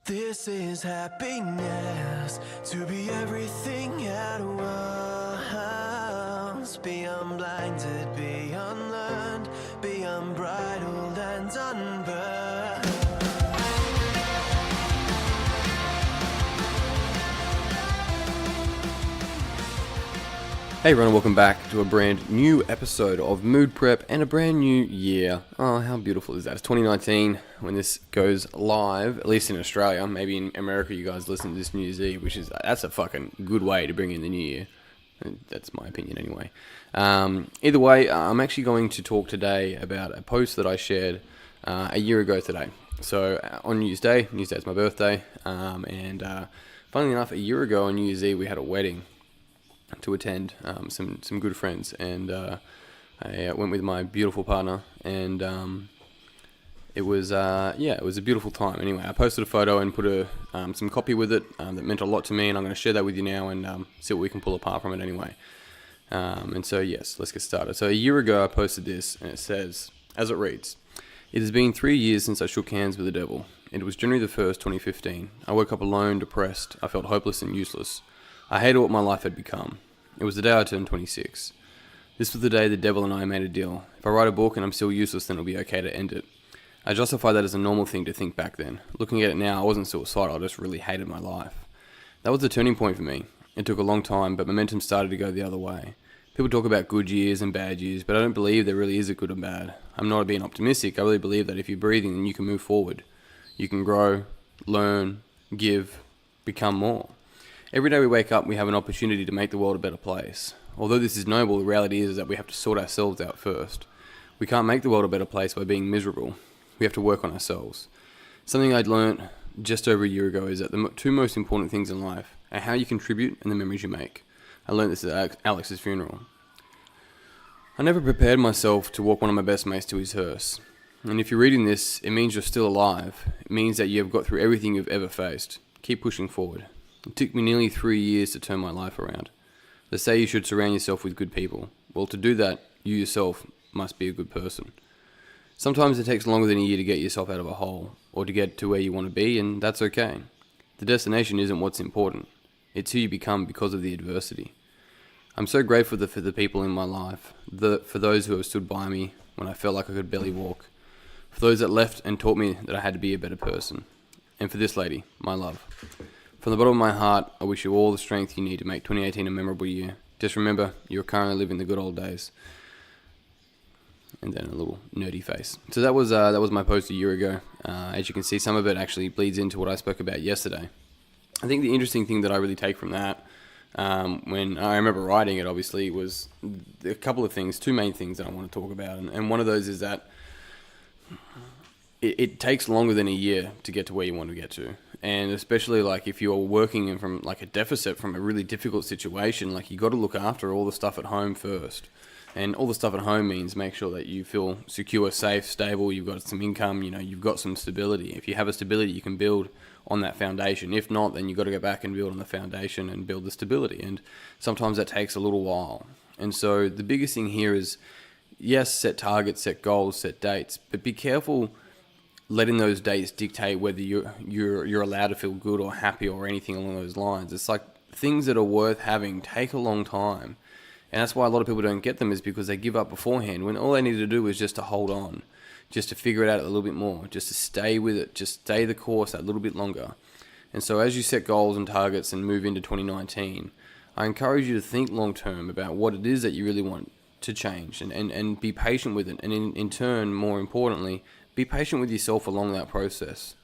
This is happiness, to be everything at once. Be unblinded, be unlearned, be unbridled and unburned. Hey everyone, welcome back to a brand new episode of Mood Prep and a brand new year. Oh, how beautiful is that? It's 2019 when this goes live, at least in Australia. Maybe in America you guys listen to this New Year's Eve, that's a fucking good way to bring in the new year. That's my opinion anyway. Either way, I'm actually going to talk today about a post that I shared a year ago today. So on New Year's Day is my birthday, and funnily enough, a year ago on New Year's Eve we had a wedding to attend, some good friends, and I went with my beautiful partner, and it was a beautiful time. Anyway, I posted a photo and put some copy with it that meant a lot to me, and I'm going to share that with you now and see what we can pull apart from it anyway. And so yes, let's get started. So a year ago I posted this, and it says, as it reads: "It has been 3 years since I shook hands with the devil. It was January the 1st, 2015. I woke up alone, depressed. I felt hopeless and useless. I hated what my life had become. It was the day I turned 26. This was the day the devil and I made a deal. If I write a book and I'm still useless, then it'll be okay to end it. I justify that as a normal thing to think back then. Looking at it now, I wasn't suicidal, I just really hated my life. That was the turning point for me. It took a long time, but momentum started to go the other way. People talk about good years and bad years, but I don't believe there really is a good and bad. I'm not being optimistic. I really believe that if you're breathing, then you can move forward. You can grow, learn, give, become more. Every day we wake up, we have an opportunity to make the world a better place. Although this is noble, the reality is that we have to sort ourselves out first. We can't make the world a better place by being miserable. We have to work on ourselves. Something I'd learnt just over a year ago is that the two most important things in life are how you contribute and the memories you make. I learnt this at Alex's funeral. I never prepared myself to walk one of my best mates to his hearse. And if you're reading this, it means you're still alive. It means that you have got through everything you've ever faced. Keep pushing forward. It took me nearly 3 years to turn my life around. They say you should surround yourself with good people. Well, to do that, you yourself must be a good person. Sometimes it takes longer than a year to get yourself out of a hole, or to get to where you want to be, and that's okay. The destination isn't what's important. It's who you become because of the adversity. I'm so grateful for the people in my life, for those who have stood by me when I felt like I could barely walk, for those that left and taught me that I had to be a better person, and for this lady, my love. From the bottom of my heart, I wish you all the strength you need to make 2018 a memorable year. Just remember, you're currently living the good old days." And then a little nerdy face. So that was my post a year ago. As you can see, some of it actually bleeds into what I spoke about yesterday. I think the interesting thing that I really take from that, when I remember writing it, obviously, was a couple of things, two main things that I want to talk about. And one of those is that it takes longer than a year to get to where you want to get to. And especially like if you're working in from like a deficit from a really difficult situation, like you got to look after all the stuff at home first. And all the stuff at home means make sure that you feel secure, safe, stable, you've got some income, you've got some stability. If you have a stability, you can build on that foundation. If not, then you've got to go back and build on the foundation and build the stability. And sometimes that takes a little while. And so the biggest thing here is, yes, set targets, set goals, set dates, but be careful letting those dates dictate whether you're allowed to feel good or happy or anything along those lines. It's like things that are worth having take a long time. And that's why a lot of people don't get them, is because they give up beforehand, when all they need to do is just to hold on, just to figure it out a little bit more, just to stay with it, just stay the course a little bit longer. And so as you set goals and targets and move into 2019, I encourage you to think long term about what it is that you really want to change, and be patient with it. And in turn, more importantly, be patient with yourself along that process,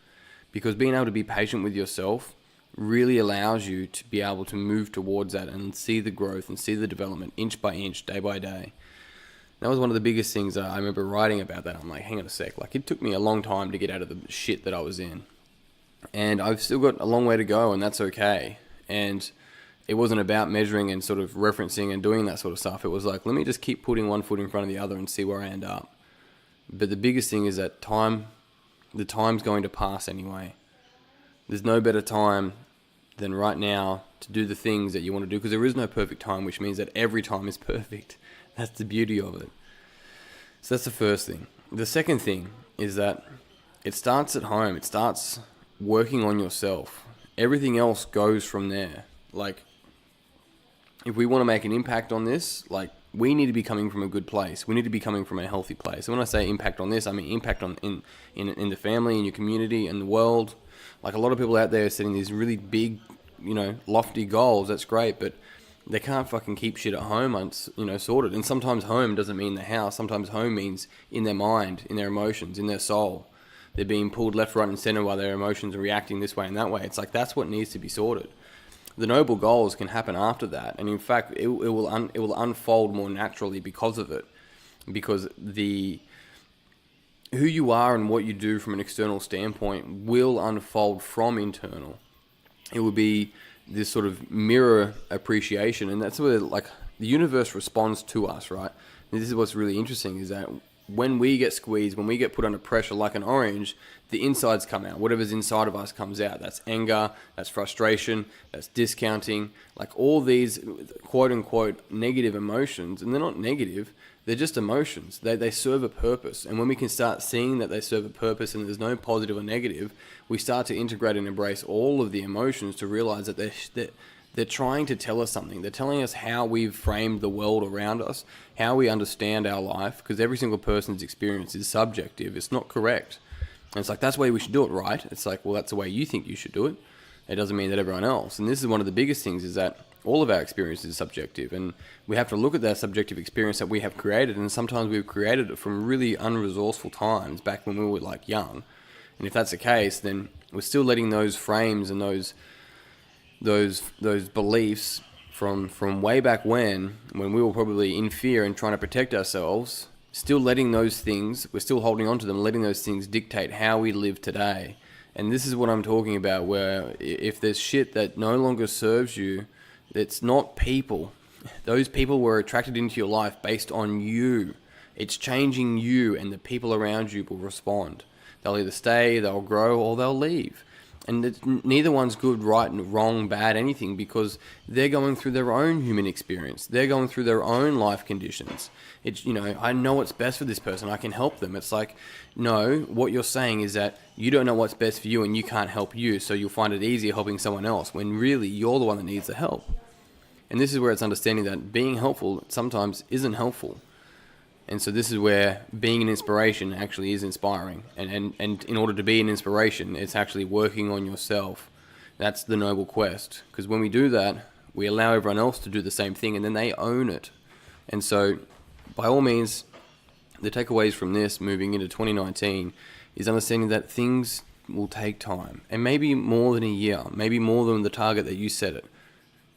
because being able to be patient with yourself really allows you to be able to move towards that and see the growth and see the development inch by inch, day by day. That was one of the biggest things I remember writing about that. I'm like, hang on a sec, like it took me a long time to get out of the shit that I was in. And I've still got a long way to go, and that's okay. And it wasn't about measuring and sort of referencing and doing that sort of stuff. It was like, let me just keep putting one foot in front of the other and see where I end up. But the biggest thing is that the time's going to pass anyway. There's no better time than right now to do the things that you want to do, because there is no perfect time, which means that every time is perfect. That's the beauty of it. So that's the first thing. The second thing is that it starts at home. It starts working on yourself. Everything else goes from there. Like, if we want to make an impact on this, like, we need to be coming from a good place. We need to be coming from a healthy place. And when I say impact on this, I mean impact on in the family, in your community, in the world. Like, a lot of people out there are setting these really big, lofty goals. That's great, but they can't fucking keep shit at home, sorted. And sometimes home doesn't mean the house. Sometimes home means in their mind, in their emotions, in their soul. They're being pulled left, right, and center while their emotions are reacting this way and that way. It's like, that's what needs to be sorted. The noble goals can happen after that, and in fact, it will unfold more naturally because of it, because who you are and what you do from an external standpoint will unfold from internal. It will be this sort of mirror appreciation, and that's where, like, the universe responds to us, right? And this is what's really interesting, is that when we get squeezed, when we get put under pressure like an orange, the insides come out. Whatever's inside of us comes out. That's anger, that's frustration, that's discounting, like all these quote unquote negative emotions. And they're not negative, they're just emotions. They serve a purpose. And when we can start seeing that they serve a purpose and there's no positive or negative, we start to integrate and embrace all of the emotions to realize that they're trying to tell us something. They're telling us how we've framed the world around us, how we understand our life, because every single person's experience is subjective. It's not correct. And it's like, that's the way we should do it, right? It's like, well, that's the way you think you should do it. It doesn't mean that everyone else. And this is one of the biggest things, is that all of our experience is subjective. And we have to look at that subjective experience that we have created. And sometimes we've created it from really unresourceful times back when we were like young. And if that's the case, then we're still letting those frames and those beliefs from way back when we were probably in fear and trying to protect ourselves, still letting those things, we're still holding on to them, letting those things dictate how we live today. And this is what I'm talking about, where if there's shit that no longer serves you, it's not people. Those people were attracted into your life based on you. It's changing you, and the people around you will respond. They'll either stay, they'll grow, or they'll leave. And neither one's good, right, wrong, bad, anything, because they're going through their own human experience. They're going through their own life conditions. It's, I know what's best for this person. I can help them. It's like, no, what you're saying is that you don't know what's best for you and you can't help you, so you'll find it easier helping someone else, when really you're the one that needs the help. And this is where it's understanding that being helpful sometimes isn't helpful. And so this is where being an inspiration actually is inspiring. And in order to be an inspiration, it's actually working on yourself. That's the noble quest. Because when we do that, we allow everyone else to do the same thing, and then they own it. And so, by all means, the takeaways from this moving into 2019 is understanding that things will take time. And maybe more than a year. Maybe more than the target that you set it.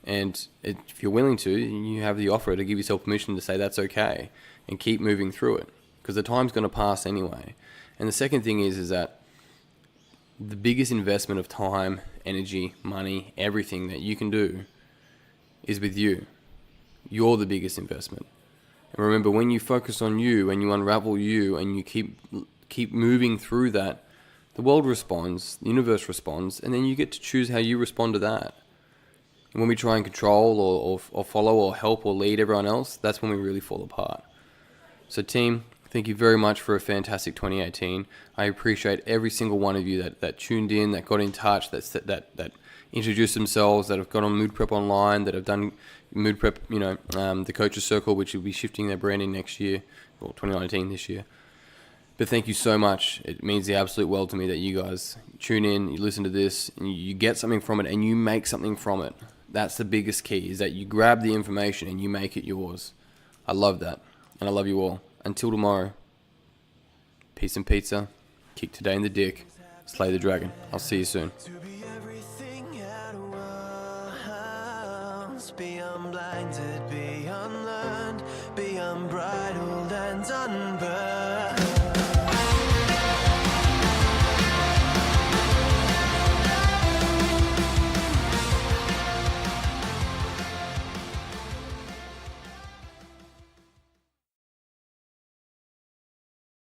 And if you're willing to, you have the offer to give yourself permission to say that's okay. And keep moving through it, because the time's going to pass anyway. And the second thing is that the biggest investment of time, energy, money, everything that you can do is with you. You're the biggest investment. And remember, when you focus on you and you unravel you and you keep moving through that, the world responds, the universe responds, and then you get to choose how you respond to that. And when we try and control or follow or help or lead everyone else, that's when we really fall apart. So team, thank you very much for a fantastic 2018. I appreciate every single one of you that tuned in, that got in touch, that introduced themselves, that have got on Mood Prep Online, that have done Mood Prep, the Coaches Circle, which will be shifting their branding next year, or 2019 this year. But thank you so much. It means the absolute world to me that you guys tune in, you listen to this, and you get something from it, and you make something from it. That's the biggest key, is that you grab the information and you make it yours. I love that. And I love you all. Until tomorrow, peace and pizza, kick today in the dick, slay the dragon. I'll see you soon. To be everything at once, be unblinded, be unlearned, be unbridled and unburned.